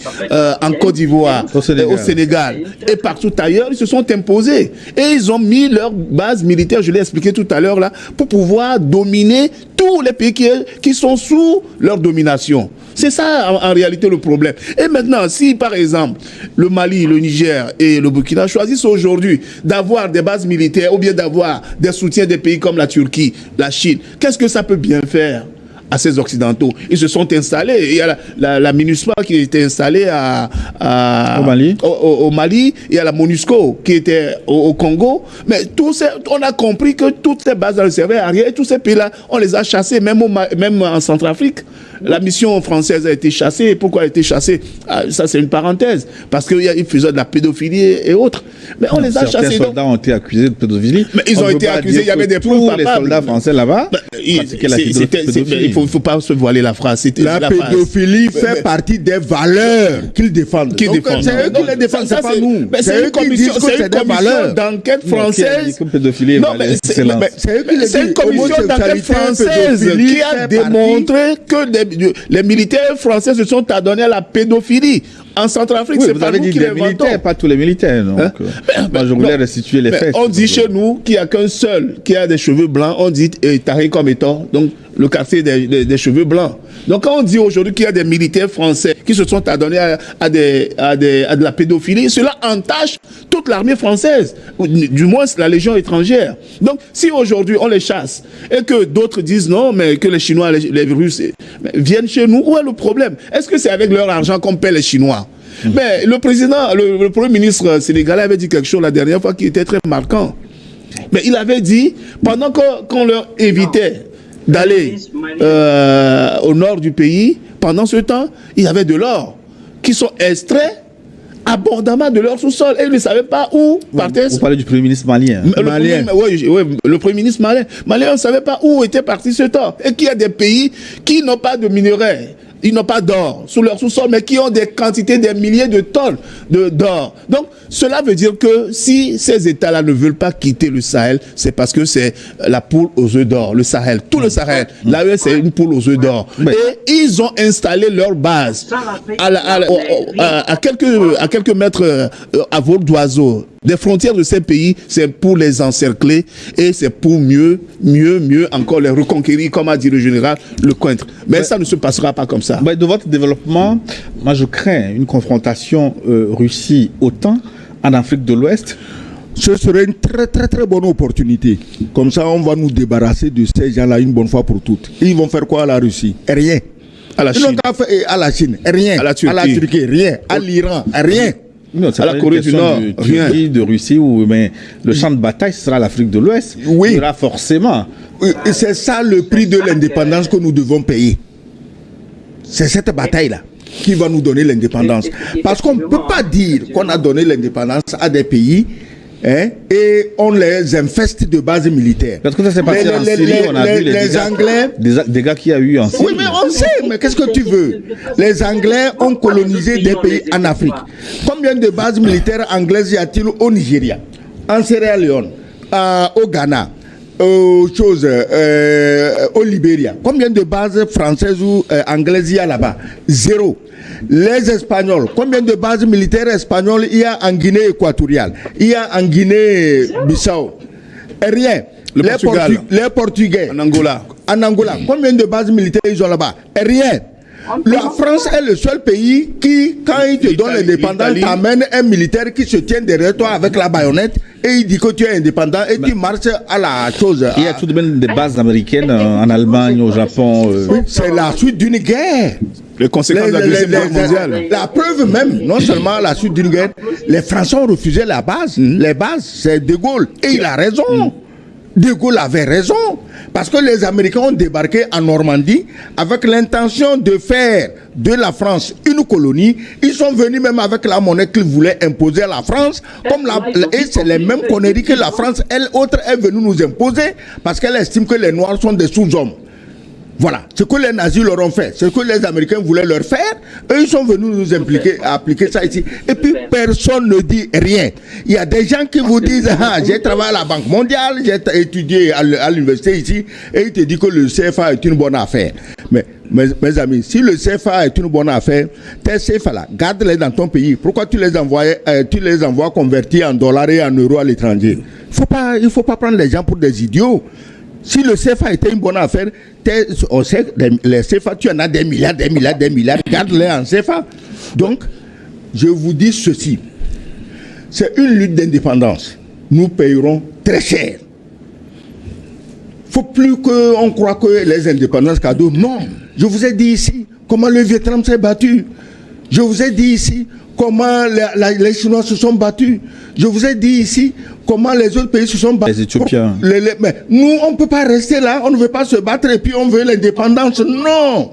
Speaker 4: en Côte d'Ivoire, au Sénégal et partout ailleurs. Ils se sont imposés. Et ils ont mis leurs bases militaires, je l'ai expliqué tout à l'heure là, pour pouvoir dominer tous les pays qui sont sous leur domination. C'est ça en réalité le problème. Et maintenant, si par exemple le Mali, le Niger et le Burkina choisissent aujourd'hui d'avoir des bases militaires ou bien d'avoir des soutiens des pays comme la Turquie, la Chine, qu'est-ce que ça peut bien faire à ces Occidentaux? Ils se sont installés. Il y a la MINUSMA qui était installée au Mali. Il y a la MONUSCO qui était au Congo. Mais on a compris que toutes ces bases dans le servaient à rien. Et tous ces pays-là, on les a chassés, même en Centrafrique. La mission française a été chassée. Pourquoi elle a été chassée? Ça, c'est une parenthèse. Parce qu'ils faisaient de la pédophilie et autres. Mais on les a chassés.
Speaker 2: Certains soldats ont été accusés de pédophilie.
Speaker 4: Mais ils ont été accusés. Il y avait des preuves
Speaker 2: papables. Les soldats français là-bas pratiquaient la pédophilie.
Speaker 4: Il ne faut pas se voiler la phrase.
Speaker 3: La pédophilie fait partie des valeurs qu'ils défendent. C'est eux qui les défendent, c'est pas nous.
Speaker 4: C'est eux qui disent que c'est des valeurs d'enquête française. C'est une commission d'enquête française qui a démontré que les militaires français se sont adonnés à la pédophilie. En Centrafrique,
Speaker 2: oui,
Speaker 4: c'est pas nous qui l'inventons.
Speaker 2: Pas tous les militaires. Donc, moi, je voulais restituer les faits.
Speaker 4: On dit chez nous qu'il n'y a qu'un seul qui a des cheveux blancs. On dit Tariq comme étant donc le quartier des cheveux blancs. Donc quand on dit aujourd'hui qu'il y a des militaires français qui se sont adonnés à de la pédophilie, cela entache toute l'armée française, du moins la légion étrangère. Donc si aujourd'hui on les chasse et que d'autres disent non, mais que les Chinois, les Russes viennent chez nous, où est le problème? Est-ce que c'est avec leur argent qu'on paie les Chinois? Mais le président, le premier ministre sénégalais avait dit quelque chose la dernière fois qui était très marquant. Mais il avait dit, pendant qu'on leur évitait d'aller au nord du pays. Pendant ce temps, il y avait de l'or qui sont extraits abondamment de leur sous-sol et ils ne savaient pas où partait.
Speaker 2: Vous parlez du Premier ministre malien.
Speaker 4: Le Premier ministre malien. Malien ne savait pas où était parti ce temps. Et qu'il y a des pays qui n'ont pas de minerais, ils n'ont pas d'or sous leur sous-sol, mais qui ont des quantités, des milliers de tonnes d'or. Donc, cela veut dire que si ces États-là ne veulent pas quitter le Sahel, c'est parce que c'est la poule aux œufs d'or, le Sahel. Tout le Sahel, là, c'est une poule aux œufs d'or. Et ils ont installé leur base à quelques mètres à vol d'oiseau des frontières de ces pays. C'est pour les encercler et c'est pour mieux encore les reconquérir, comme a dit le général Lecointre. Mais ça ne se passera pas comme ça.
Speaker 2: De votre développement, moi je crains une confrontation Russie-OTAN en Afrique de l'Ouest.
Speaker 3: Ce serait une très très très bonne opportunité. Comme ça, on va nous débarrasser de ces gens-là une bonne fois pour toutes. Ils vont faire quoi à la Russie? Rien.
Speaker 4: À la Chine.
Speaker 3: Ils n'ont qu'à faire à la Chine. Rien. À la Turquie. Rien. À l'Iran. Rien.
Speaker 2: Non, c'est à la Corée du Nord, Turquie, de Russie, mais le champ de bataille, ce sera l'Afrique de l'Ouest.
Speaker 3: Oui.
Speaker 2: Il y aura forcément.
Speaker 3: Et c'est ça le prix de l'indépendance que nous devons payer. C'est cette bataille-là qui va nous donner l'indépendance. Parce qu'on ne peut pas dire qu'on a donné l'indépendance à des pays et on les infeste de bases militaires.
Speaker 2: Parce que ça s'est passé en Syrie, on a vu les Anglais, des dégâts qu'il y a eu en Syrie.
Speaker 3: Oui, mais on sait, mais qu'est-ce que tu veux? Les Anglais ont colonisé des pays en Afrique. Combien de bases militaires anglaises y a-t-il au Nigeria, en Sierra Leone, au Ghana, au Libéria? Combien de bases françaises ou anglaises il y a là-bas? Zéro. Les Espagnols, combien de bases militaires espagnoles il y a en Guinée équatoriale? Il y a en Guinée-Bissau? Rien. Les Portugais.
Speaker 4: En Angola.
Speaker 3: En Angola. Combien de bases militaires ils ont là-bas? Rien. La France est le seul pays qui, quand il te donne l'indépendance, t'amène un militaire qui se tient derrière toi avec la baïonnette et il dit que tu es indépendant et tu marches à la chose.
Speaker 2: Il y a tout de même des bases américaines en Allemagne, au Japon.
Speaker 3: C'est la suite d'une guerre.
Speaker 4: Les conséquences de la Deuxième Guerre mondiale.
Speaker 3: La preuve même, non seulement la suite d'une guerre, les Français ont refusé la base. Les bases, c'est De Gaulle. Et il a raison. De Gaulle avait raison. Parce que les Américains ont débarqué en Normandie avec l'intention de faire de la France une colonie. Ils sont venus même avec la monnaie qu'ils voulaient imposer à la France. Et c'est les mêmes conneries que la France, elle autre, est venue nous imposer parce qu'elle estime que les Noirs sont des sous-hommes. Voilà, ce que les nazis leur ont fait, ce que les Américains voulaient leur faire, eux ils sont venus nous appliquer ça ici. Et puis personne ne dit rien. Il y a des gens qui vous disent, j'ai travaillé à la Banque mondiale, j'ai étudié à l'université ici, et ils te disent que le CFA est une bonne affaire. Mais mes amis, si le CFA est une bonne affaire, tes CFA là, garde-les dans ton pays. Pourquoi tu les envoies convertis en dollars et en euros à l'étranger? Il faut pas prendre les gens pour des idiots. Si le CFA était une bonne affaire, on sait que les CFA, tu en as des milliards, garde-les en CFA. Donc, je vous dis ceci. C'est une lutte d'indépendance. Nous payerons très cher. Il ne faut plus qu'on croie que les indépendances cadeaux. Non. Je vous ai dit ici comment le Vietnam s'est battu. Je vous ai dit ici comment les Chinois se sont battus. Je vous ai dit ici comment les autres pays se sont battus.
Speaker 2: Les Éthiopiens.
Speaker 3: Mais nous, on ne peut pas rester là, on ne veut pas se battre et puis on veut l'indépendance. Non.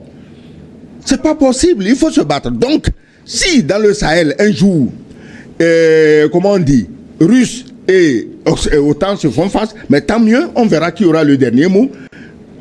Speaker 3: C'est pas possible, il faut se battre. Donc, si dans le Sahel, un jour, comment on dit, Russes et OTAN se font face, mais tant mieux, on verra qui aura le dernier mot.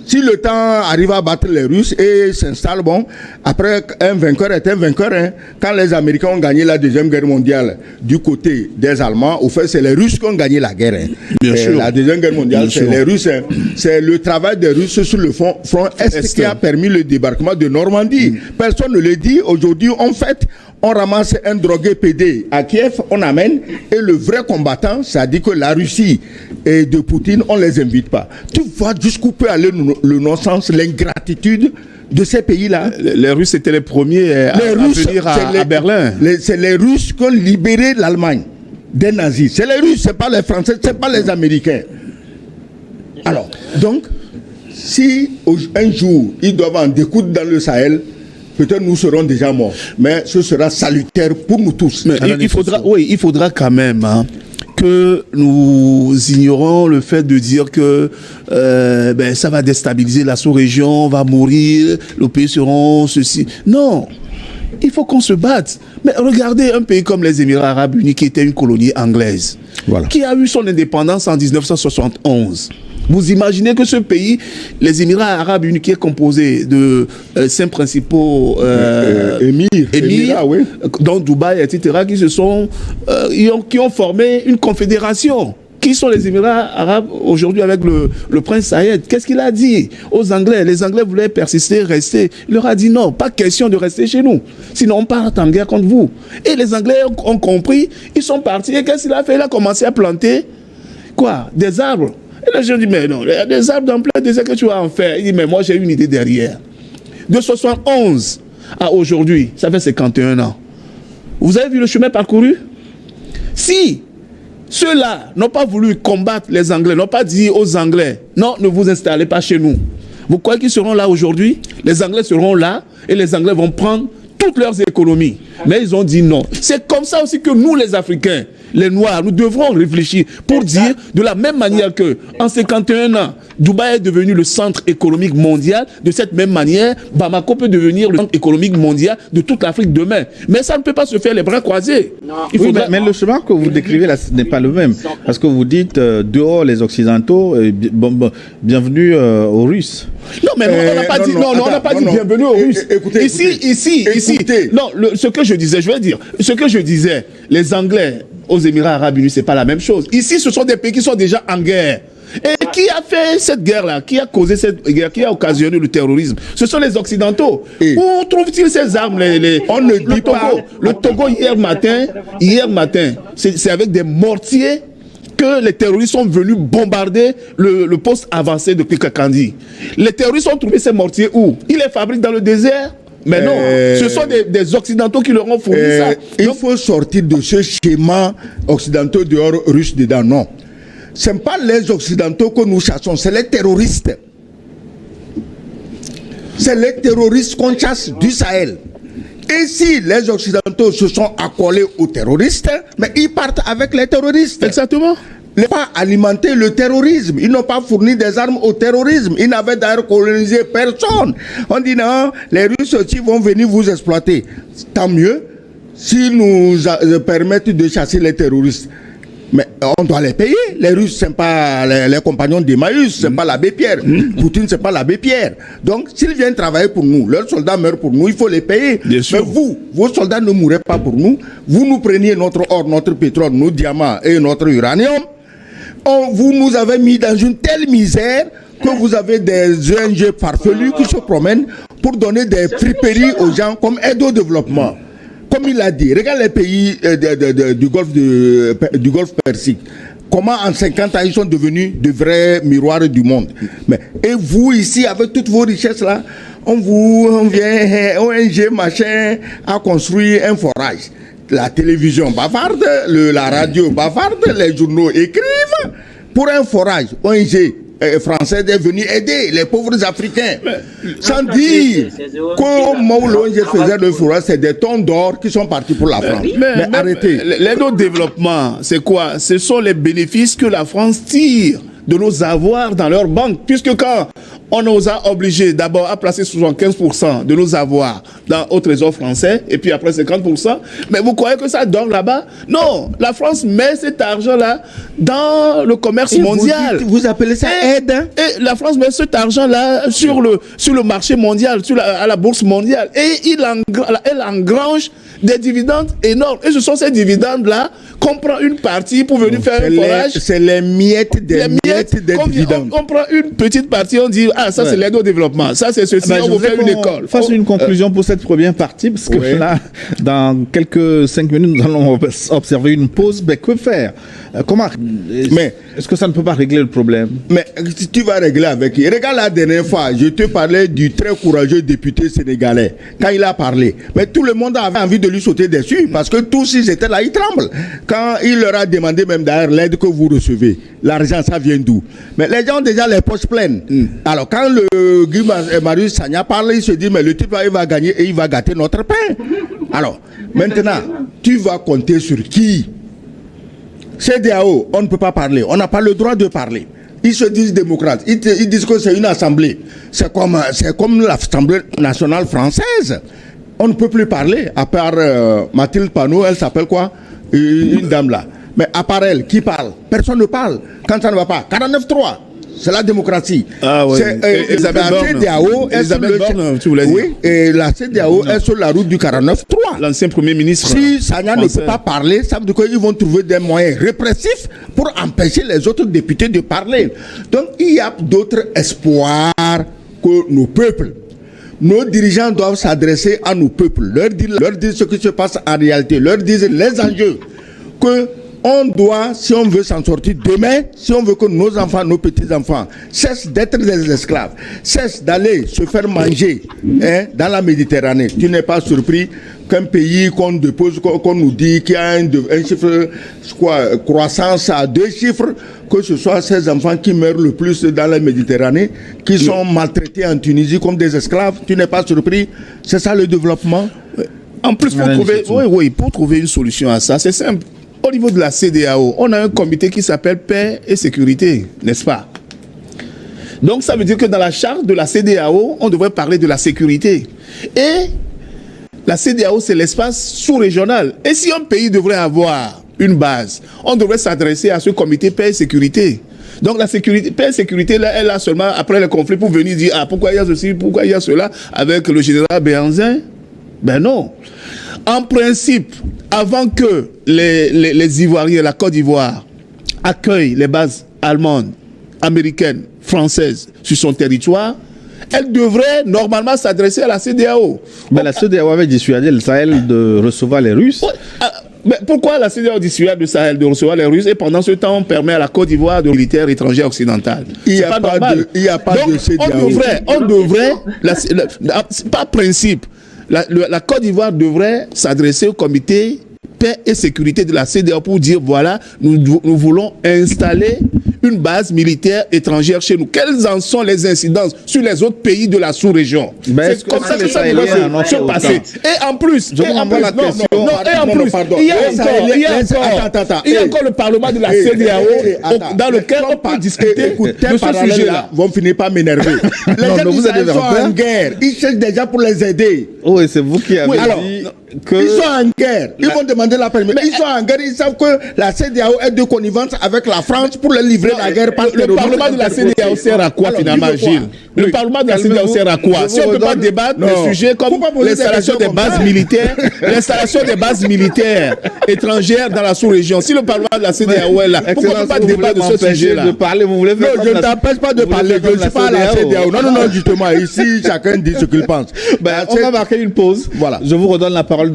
Speaker 3: Si le temps arrive à battre les Russes et s'installe, bon, après un vainqueur est un vainqueur. Hein. Quand les Américains ont gagné la Deuxième Guerre mondiale du côté des Allemands, au fait, c'est les Russes qui ont gagné la guerre. Hein.
Speaker 4: Bien sûr.
Speaker 3: La Deuxième Guerre mondiale, c'est les Russes. Hein. C'est le travail des Russes sur le front Est qui a permis le débarquement de Normandie. Personne ne le dit. Aujourd'hui, en fait, on ramasse un drogué PD à Kiev, on amène, et le vrai combattant, ça dit que la Russie et de Poutine, on ne les invite pas. Tu vois jusqu'où peut aller le non-sens, l'ingratitude de ces pays-là.
Speaker 4: Les Russes étaient les premiers à venir à Berlin.
Speaker 3: C'est les Russes qui ont libéré l'Allemagne des nazis. C'est les Russes, ce n'est pas les Français, ce n'est pas les Américains. Alors, donc, si un jour, ils doivent en découdre dans le Sahel, peut-être nous serons déjà morts. Mais ce sera salutaire pour nous tous.
Speaker 4: Mais il faudra quand même que nous ignorons le fait de dire que ça va déstabiliser la sous-région, on va mourir, le pays seront ceci. Non, il faut qu'on se batte. Mais regardez un pays comme les Émirats Arabes Unis qui était une colonie anglaise, qui a eu son indépendance en 1971. Vous imaginez que ce pays, les Émirats Arabes Unis, qui est composé de 5 principaux émirs, oui, dont Dubaï, etc., qui ont formé une confédération. Qui sont les Émirats Arabes aujourd'hui avec le prince Sayed? Qu'est-ce qu'il a dit aux Anglais? Les Anglais voulaient persister, rester. Il leur a dit non, pas question de rester chez nous. Sinon on part en guerre contre vous. Et les Anglais ont compris, ils sont partis. Et qu'est-ce qu'il a fait? Il a commencé à planter quoi? Des arbres. Et les gens disent mais non, il y a des arbres dans plein désert que tu vas en faire. Il dit mais moi j'ai une idée derrière. De 71 à aujourd'hui, ça fait 51 ans. Vous avez vu le chemin parcouru? Si ceux-là n'ont pas voulu combattre les Anglais, n'ont pas dit aux Anglais, non, ne vous installez pas chez nous. Vous croyez qu'ils seront là aujourd'hui? Les Anglais seront là et les Anglais vont prendre toutes leurs économies. Mais ils ont dit non. C'est comme ça aussi que nous, les Africains, les Noirs, nous devrons réfléchir pour dire de la même manière que en 51 ans, Dubaï est devenu le centre économique mondial. De cette même manière, Bamako peut devenir le centre économique mondial de toute l'Afrique demain. Mais ça ne peut pas se faire les bras croisés.
Speaker 2: Mais le chemin que vous décrivez là, ce n'est pas le même. Parce que vous dites dehors les Occidentaux, bienvenue aux Russes.
Speaker 4: Non, mais on n'a pas dit, on n'a pas dit bienvenue aux Russes. Écoutez, ici. Non, ce que je disais, les Anglais aux Émirats Arabes Unis, c'est pas la même chose. Ici, ce sont des pays qui sont déjà en guerre. Et qui a fait cette guerre-là? Qui a causé cette guerre? Qui a occasionné le terrorisme? Ce sont les Occidentaux. Où trouvent-ils ces armes? On ne dit pas. Le Togo, hier matin, c'est avec des mortiers que les terroristes sont venus bombarder le poste avancé de Kikakandi. Les terroristes ont trouvé ces mortiers où? Ils les fabriquent dans le désert? Mais non, ce sont des Occidentaux qui leur ont fourni ça.
Speaker 3: Il faut sortir de ce schéma occidentaux dehors, russes dedans. Non. Ce n'est pas les Occidentaux que nous chassons, c'est les terroristes. C'est les terroristes qu'on chasse du Sahel. Et si les Occidentaux se sont accolés aux terroristes, mais ils partent avec les terroristes.
Speaker 4: Exactement.
Speaker 3: Ils n'ont pas alimenté le terrorisme. Ils n'ont pas fourni des armes au terrorisme. Ils n'avaient d'ailleurs colonisé personne. On dit non, les Russes aussi vont venir vous exploiter. Tant mieux s'ils nous permettent de chasser les terroristes. Mais on doit les payer. Les Russes, ce n'est pas les compagnons d'Emmaüs, ce n'est pas l'abbé Pierre. Poutine, ce n'est pas l'abbé Pierre. Donc, s'ils viennent travailler pour nous, leurs soldats meurent pour nous, il faut les payer. Mais vous, vos soldats ne mourraient pas pour nous. Vous nous preniez notre or, notre pétrole, nos diamants et notre uranium. Vous nous avez mis dans une telle misère que vous avez des ONG farfelus qui se promènent pour donner des friperies aux gens comme aide au développement. Comme il a dit, regarde les pays du Golfe Persique. Comment en 50 ans ils sont devenus de vrais miroirs du monde. Et vous ici, avec toutes vos richesses là, on vient, ONG machin, à construire un forage. La télévision bavarde, la radio bavarde, les journaux écrivent pour un forage. ONG française est venue aider les pauvres Africains. Sans dire comment l'ONG faisait le forage, c'est des tonnes d'or qui sont partis pour la France. Mais arrêtez.
Speaker 4: L'aide au développement, c'est quoi? Ce sont les bénéfices que la France tire de nos avoirs dans leur banque. Puisque quand on nous a obligés d'abord à placer 75% de nos avoirs au trésor français et puis après 50%, mais vous croyez que ça dort là-bas? Non, la France met cet argent-là dans le commerce mondial.
Speaker 3: Vous appelez ça aide, hein?
Speaker 4: Et la France met cet argent-là sur le marché mondial, à la bourse mondiale. Et elle engrange des dividendes énormes. Et ce sont ces dividendes-là qu'on prend une partie pour venir faire un forage.
Speaker 3: C'est les miettes des dividendes.
Speaker 4: On prend une petite partie, on dit ah, ça c'est l'aide au développement, ça c'est ceci, on va faire une école.
Speaker 2: Fasse une conclusion pour cette première partie, parce que là, dans quelques 5 minutes, nous allons observer une pause. Mais que faire? Est-ce que ça ne peut pas régler le problème?
Speaker 3: Mais tu vas régler avec qui? Regarde la dernière fois, je te parlais du très courageux député sénégalais, quand il a parlé. Mais tout le monde avait envie de lui sauter dessus, parce que tous ils étaient là, ils tremblent. Quand il leur a demandé même d'ailleurs l'aide que vous recevez, l'argent ça vient d'où? Mais les gens ont déjà les poches pleines. Alors quand le Guy Marius Sagna parle, il se dit mais le type là il va gagner et il va gâter notre pain. Alors maintenant, tu vas compter sur qui? CEDEAO, on ne peut pas parler. On n'a pas le droit de parler. Ils se disent démocrates. Ils disent que c'est une assemblée. C'est comme l'Assemblée nationale française. On ne peut plus parler. À part Mathilde Panot, elle s'appelle quoi? Une dame là. Mais à part elle, qui parle? Personne ne parle. Quand ça ne va pas. 49-3. C'est la démocratie.
Speaker 4: Ah oui.
Speaker 3: La CEDEAO est sur oui, et la CEDEAO est sur la route du 49-3.
Speaker 4: L'ancien Premier ministre.
Speaker 3: Si Sagna ne peut pas parler, ça veut dire qu'ils vont trouver des moyens répressifs pour empêcher les autres députés de parler. Donc il y a d'autres espoirs que nos peuples. Nos dirigeants doivent s'adresser à nos peuples, leur dire ce qui se passe en réalité, leur dire les enjeux que on doit, si on veut s'en sortir demain, si on veut que nos enfants, nos petits-enfants cessent d'être des esclaves, cessent d'aller se faire manger dans la Méditerranée. Tu n'es pas surpris qu'un pays qu'on dépose, qu'on nous dit qu'il y a un chiffre, croissance à 2 chiffres, que ce soit ces enfants qui meurent le plus dans la Méditerranée, qui sont maltraités en Tunisie comme des esclaves. Tu n'es pas surpris? C'est ça le développement?
Speaker 4: En plus, pour trouver une solution à ça, c'est simple. Au niveau de la CEDEAO, on a un comité qui s'appelle Paix et Sécurité, n'est-ce pas? Donc ça veut dire que dans la charte de la CEDEAO, on devrait parler de la sécurité. Et la CEDEAO, c'est l'espace sous-régional. Et si un pays devrait avoir une base, on devrait s'adresser à ce comité Paix et Sécurité. Donc la sécurité, paix et sécurité, là, elle a seulement après le conflit pour venir dire pourquoi il y a ceci, pourquoi il y a cela avec le général Béhanzin. Ben non. En principe, avant que les Ivoiriens, la Côte d'Ivoire, accueillent les bases allemandes, américaines, françaises sur son territoire, elle devrait normalement s'adresser à la CEDEAO.
Speaker 2: Mais la CEDEAO avait dissuadé le Sahel de recevoir les Russes.
Speaker 4: Mais pourquoi la CEDEAO dissuade le Sahel de recevoir les Russes et pendant ce temps on permet à la Côte d'Ivoire de militaires étrangers occidentaux?
Speaker 3: Il n'y a pas de CEDEAO.
Speaker 4: On devrait, par principe, la Côte d'Ivoire devrait s'adresser au comité paix et sécurité de la CEDEAO pour dire voilà, nous voulons installer une base militaire étrangère chez nous. Quelles en sont les incidences sur les autres pays de la sous-région? C'est comme ça que ça doit se passer. Et en plus, il y a encore le Parlement de la CEDEAO dans lequel on peut discuter de ce sujet-là.
Speaker 3: Vont finir par m'énerver. Les gens sont en guerre. Ils cherchent déjà pour les aider.
Speaker 2: Oui, c'est vous qui avez dit que...
Speaker 3: Ils sont en guerre. Ils vont demander la permission. Ils sont en guerre. Ils savent que la CEDEAO est de connivence avec la France pour les livrer la guerre.
Speaker 4: Le Parlement de la CEDEAO sert à quoi finalement, Gilles? Le Parlement de la CEDEAO sert à quoi? Si on ne peut pas débattre des sujets comme l'installation des bases militaires, l'installation des bases militaires étrangères dans la sous-région, si le Parlement de la CEDEAO est là, pourquoi on ne peut pas débattre de ce sujet-là?
Speaker 2: Non,
Speaker 3: je ne t'empêche pas de parler. Je ne suis pas à la CEDEAO. Non, justement, ici, chacun dit ce qu'il pense.
Speaker 2: On va marquer une pause.
Speaker 3: Voilà.
Speaker 2: Je vous redonne la parole dans